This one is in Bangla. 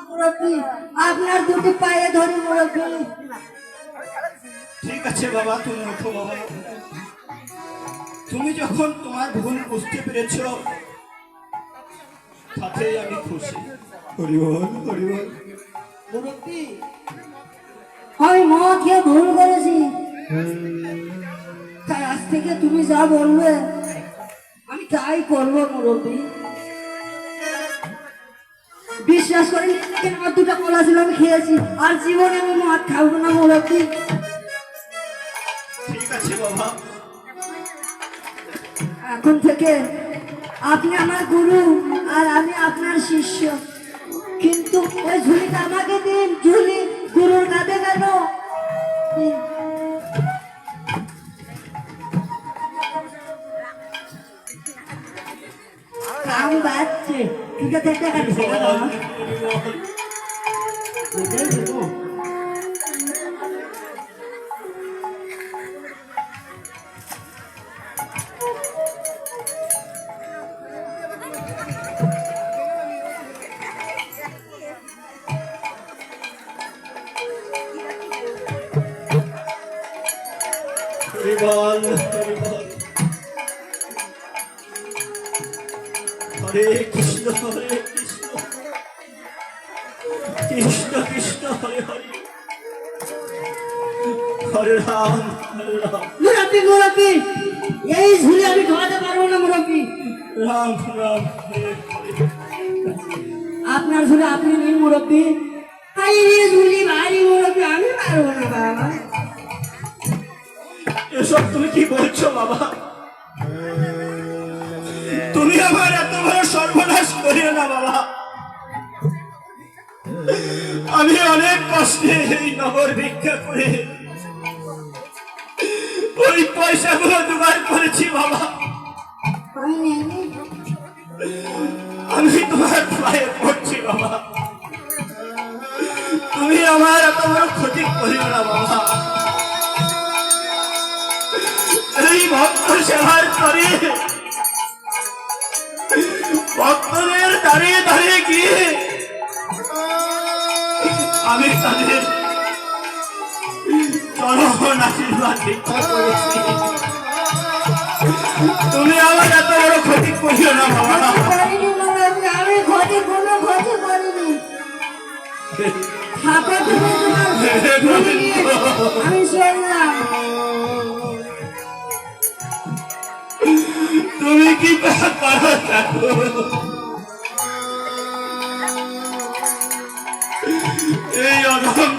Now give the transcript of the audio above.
মুরব্বী, আপনার দুটি পায়ে ধরি মুরব্বী। ঠিক আছে বাবা, তুমি ওঠো বাবা। তুমি যখন তোমার ভুল বুঝতে পেরেছ তাতেই আমি খুশি। হরিবল হরিবল। মুরব্বী, আমি মদ খেয়ে ভুল করেছি, তাই আজ থেকে তুমি যা বলবে আমি তাই করবো মুরব্বী। বিশ্বাস করে নিন, আমার দুটা কলা ছিল আমি খেয়েছি, আর জীবনে আমি মদ খাবো না মুরব্বী। ঠিক আছে বাবা, এখন থেকে আপনি আমার গুরু আর আমি আপনার শিষ্য, কিন্তু ওই ঝুলিটা আমাকে দিন। ঝুলি গুরুর কাঁধে কেন? কাম বাজছে, ঠিক আছে একটা কাটছে হরিবল হরিবল। হরে কৃষ্ণ হরে কৃষ্ণ, কৃষ্ণ কৃষ্ণ হরে হরে, হরে রাম হরে রাম, মুরব্বী। মুরব্বী, এই ঝুলি আমি খাওয়াতে পারবো না মুরব্বী। রাম রাম হরে হরে। আপনার ঝুলি আপনি নিন মুরব্বী। এই ঝুলি ভারী মুরব্বী, আমি পারবো না বাবা। এসব তুমি কি বলছো বাবা? তুমি আমার এত বড় সর্বনাশ করিও না বাবা। আমি অনেক কষ্টে এই নগর ভিক্ষা করে ওই পয়সাগুলো জোগাড় করেছি বাবা। আমি তোমার পায়ে পড়ছি বাবা, তুমি আমার এত বড় ক্ষতি করিও না বাবা। এই ভক্ত সেবার করে ভক্তদের দাঁড়িয়ে দাঁড়িয়ে গিয়ে আমি তাদের চরণ আশীর্বাদ ভিক্ষা করেছি। তুমি আমার এত বড় ক্ষতি করিও না বাবা। আমি ক্ষতি কোনো ক্ষতি করিনি। আমি শুনলাম তুমি কি করো ঠাকুর? এই অধম